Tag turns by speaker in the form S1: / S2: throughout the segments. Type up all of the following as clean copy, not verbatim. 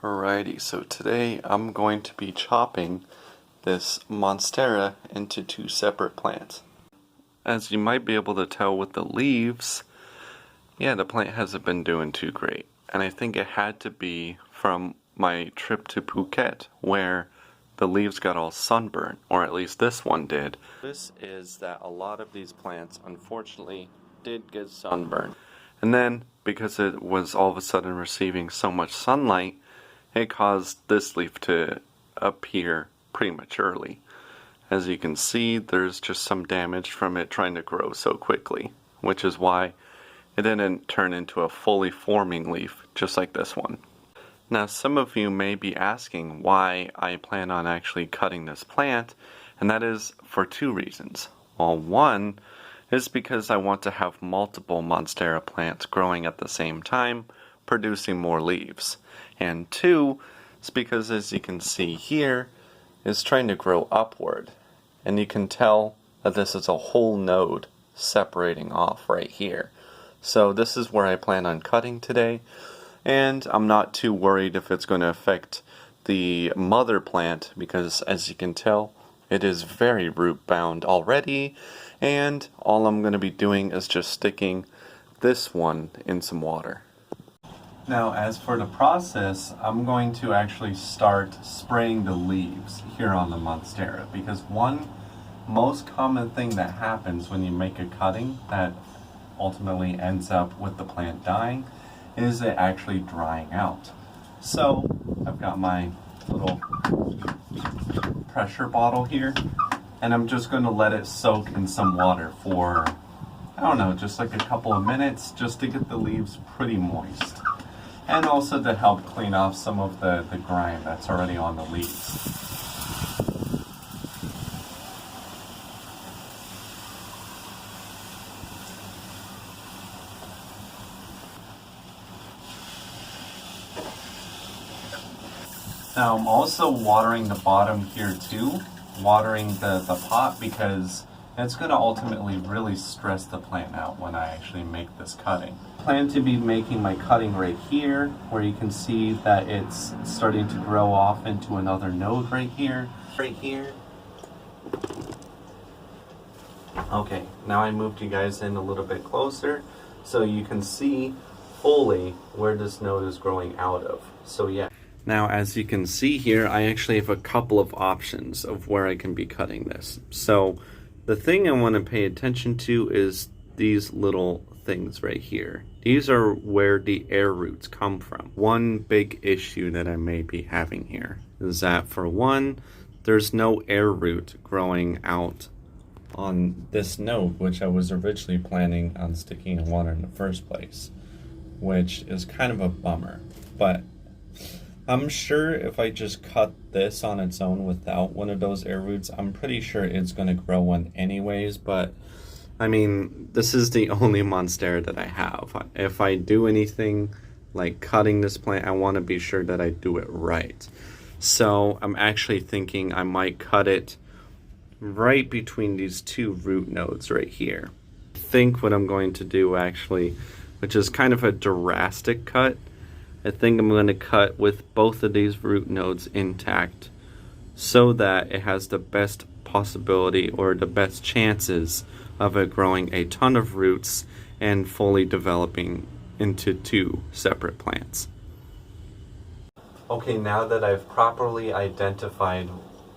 S1: Alrighty, so today I'm going to be chopping this Monstera into two separate plants. As you might be able to tell with the leaves, the plant hasn't been doing too great. And I think it had to be from my trip to Phuket, where the leaves got all sunburned, or at least this one did. This is that a lot of these plants, unfortunately, did get sunburned. And then, because it was all of a sudden receiving so much sunlight, it caused this leaf to appear prematurely. As you can see, there's just some damage from it trying to grow so quickly, which is why it didn't turn into a fully forming leaf, just like this one. Now, some of you may be asking why I plan on actually cutting this plant, and that is for two reasons. Well, one is because I want to have multiple Monstera plants growing at the same time, producing more leaves. And two, is because, as you can see here, it's trying to grow upward. And you can tell that this is a whole node separating off right here. So this is where I plan on cutting today. And I'm not too worried if it's going to affect the mother plant, because as you can tell, it is very root bound already. And all I'm going to be doing is just sticking this one in some water. Now, as for the process, I'm going to actually start spraying the leaves here on the Monstera, because one most common thing that happens when you make a cutting that ultimately ends up with the plant dying is it actually drying out. So I've got my little pressure bottle here, and I'm just going to let it soak in some water for, I don't know, just like a couple of minutes, just to get the leaves pretty moist. And also to help clean off some of the grime that's already on the leaves. Now I'm also watering the bottom here too, watering the pot, because it's going to ultimately really stress the plant out when I actually make this cutting. I plan to be making my cutting right here, where you can see that it's starting to grow off into another node right here. Okay, now I moved you guys in a little bit closer so you can see fully where this node is growing out of. So yeah. Now, as you can see here, I actually have a couple of options of where I can be cutting this. So the thing I want to pay attention to is these little things right here. These are where the air roots come from. One big issue that I may be having here is that, for one, there's no air root growing out on this node, which I was originally planning on sticking in water in the first place, which is kind of a bummer. But I'm sure if I just cut this on its own without one of those air roots, I'm pretty sure it's going to grow one anyways. But I mean, this is the only Monstera that I have. If I do anything like cutting this plant, I want to be sure that I do it right. So I'm actually thinking I might cut it right between these two root nodes right here. I think what I'm going to do actually, which is kind of a drastic cut, I think I'm going to cut with both of these root nodes intact, so that it has the best possibility, or the best chances, of it growing a ton of roots and fully developing into two separate plants. Okay, now that I've properly identified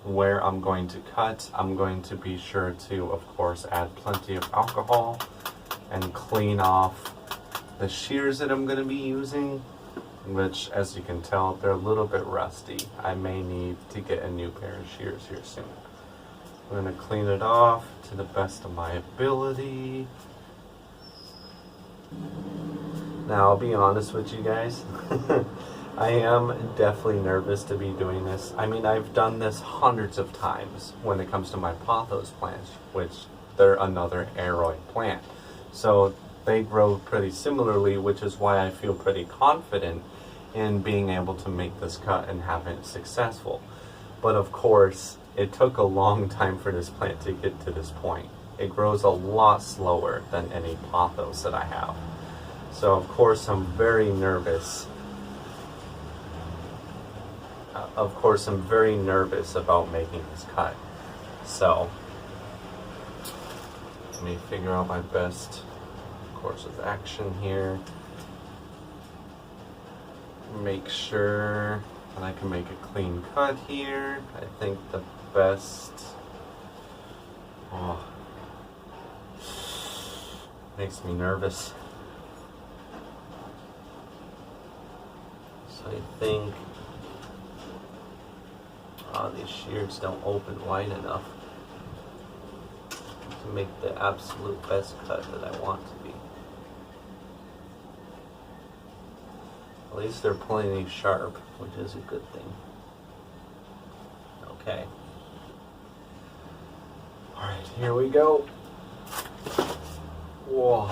S1: where I'm going to cut, I'm going to be sure to, of course, add plenty of alcohol and clean off the shears that I'm going to be using, which, as you can tell, they're a little bit rusty. I may need to get a new pair of shears here soon. I'm going to clean it off to the best of my ability. Now, I'll be honest with you guys. I am definitely nervous to be doing this. I mean, I've done this hundreds of times when it comes to my pothos plants, which they're another aroid plant. So they grow pretty similarly, which is why I feel pretty confident in being able to make this cut and have it successful. But of course, it took a long time for this plant to get to this point. It grows a lot slower than any pothos that I have. So of course, I'm very nervous of course, I'm very nervous about making this cut. So, let me figure out my best course of action here. Make sure that I can make a clean cut here. I think the best... Oh, makes me nervous. So I think these shears don't open wide enough to make the absolute best cut that I want to be. At least they're plenty sharp, which is a good thing. Okay. Alright, here we go. Whoa.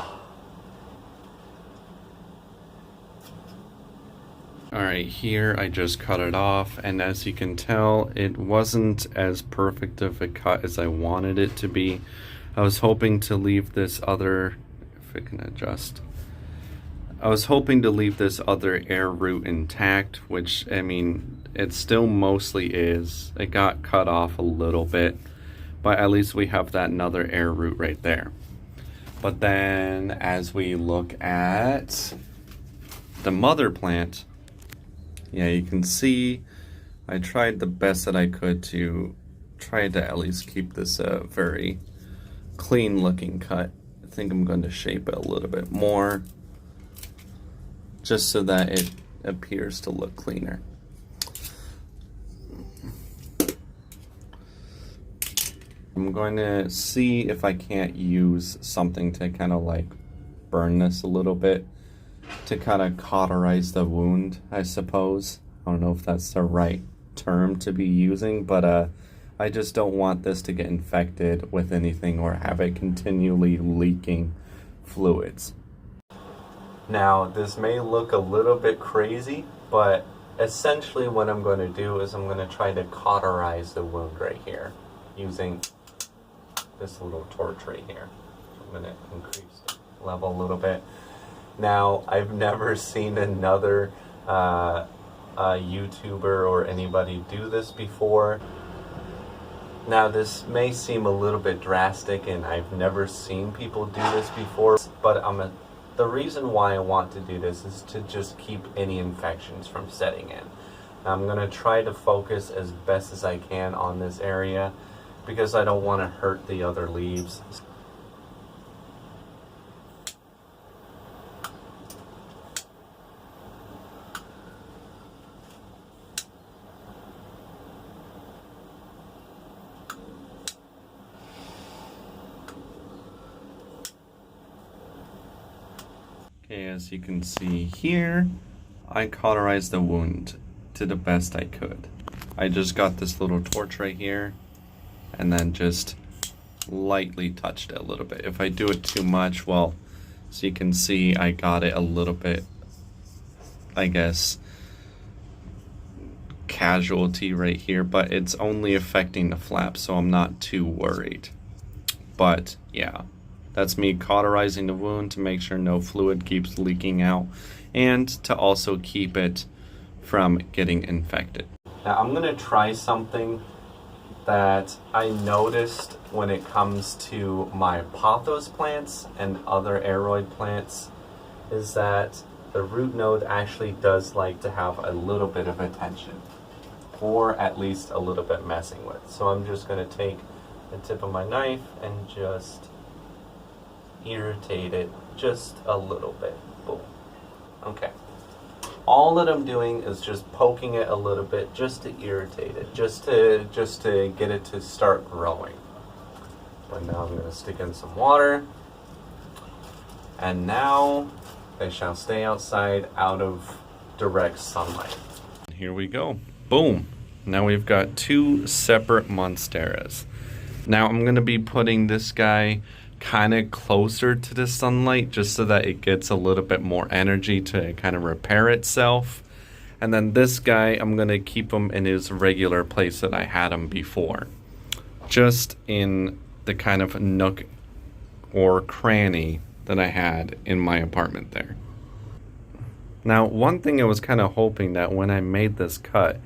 S1: Alright, here I just cut it off, and as you can tell, it wasn't as perfect of a cut as I wanted it to be. I was hoping to leave this other, if it can adjust, I was hoping to leave this other air route intact, which, I mean, it still mostly is. It got cut off a little bit, but at least we have that another air route right there. But then, as we look at the mother plant, yeah, you can see I tried the best that I could to try to at least keep this a very clean looking cut. I think I'm going to shape it a little bit more, just so that it appears to look cleaner. I'm going to see if I can't use something to kind of like burn this a little bit to kind of cauterize the wound, I suppose. I don't know if that's the right term to be using, but I just don't want this to get infected with anything or have it continually leaking fluids. Now, this may look a little bit crazy, but essentially what I'm going to do is I'm going to try to cauterize the wound right here using this little torch right here. I'm going to increase the level a little bit. Now, I've never seen another YouTuber or anybody do this before. Now, this may seem a little bit drastic, and I've never seen people do this before, but the reason why I want to do this is to just keep any infections from setting in. I'm going to try to focus as best as I can on this area because I don't want to hurt the other leaves. Okay, as you can see here, I cauterized the wound to the best I could. I just got this little torch right here and then just lightly touched it a little bit. If I do it too much, well, so you can see I got it a little bit, I guess, casualty right here, but it's only affecting the flap, so I'm not too worried. But yeah, that's me cauterizing the wound to make sure no fluid keeps leaking out and to also keep it from getting infected. Now I'm going to try something that I noticed when it comes to my pothos plants and other aroid plants, is that the root node actually does like to have a little bit of attention, or at least a little bit messing with. So I'm just going to take the tip of my knife and just irritate it just a little bit. Boom. Okay. All that I'm doing is just poking it a little bit just to irritate it, just to get it to start growing. But now I'm going to stick in some water, and now they shall stay outside out of direct sunlight. Here we go. Boom. Now we've got two separate Monsteras. Now I'm going to be putting this guy kind of closer to the sunlight just so that it gets a little bit more energy to kind of repair itself. And then this guy, I'm going to keep him in his regular place that I had him before, just in the kind of nook or cranny that I had in my apartment there. Now, one thing I was kind of hoping that when I made this cut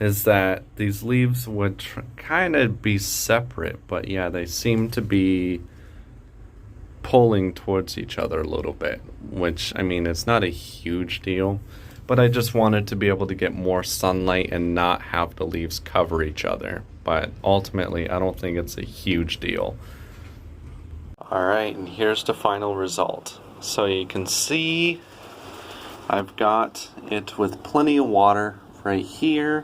S1: is that these leaves would kind of be separate, but yeah, they seem to be pulling towards each other a little bit, which, I mean, it's not a huge deal, but I just wanted to be able to get more sunlight and not have the leaves cover each other. But ultimately, I don't think it's a huge deal. Alright, and here's the final result. So you can see I've got it with plenty of water right here.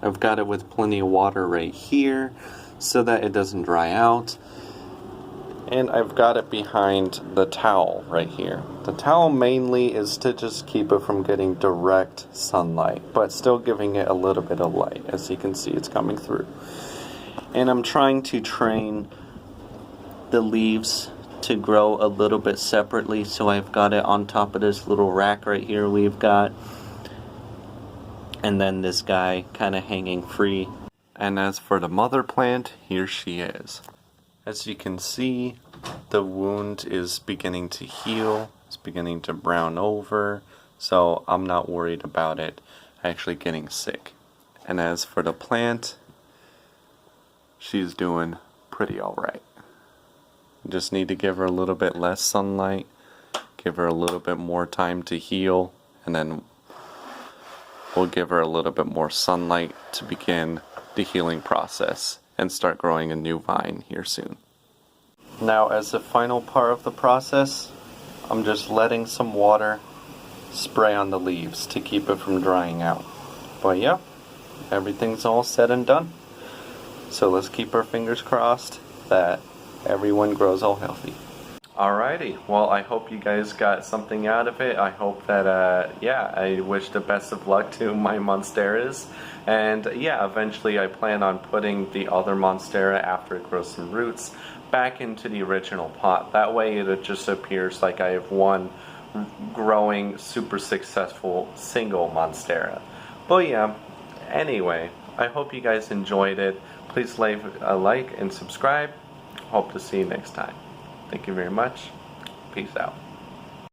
S1: I've got it with plenty of water right here so that it doesn't dry out. And I've got it behind the towel right here. The towel mainly is to just keep it from getting direct sunlight, but still giving it a little bit of light. As you can see, it's coming through. And I'm trying to train the leaves to grow a little bit separately, so I've got it on top of this little rack right here we've got. And then this guy kind of hanging free. And as for the mother plant, here she is. As you can see, the wound is beginning to heal, it's beginning to brown over, so I'm not worried about it actually getting sick. And as for the plant, she's doing pretty alright. Just need to give her a little bit less sunlight, give her a little bit more time to heal, and then we'll give her a little bit more sunlight to begin the healing process and start growing a new vine here soon. Now, as the final part of the process, I'm just letting some water spray on the leaves to keep it from drying out. But yeah, everything's all said and done. So let's keep our fingers crossed that everyone grows all healthy. Alrighty, well, I hope you guys got something out of it. I hope that, I wish the best of luck to my Monsteras. And yeah, eventually I plan on putting the other Monstera, after it grows some roots, back into the original pot. That way it just appears like I have one growing, super successful single Monstera. But yeah, anyway, I hope you guys enjoyed it. Please leave a like and subscribe. Hope to see you next time. Thank you very much. Peace out.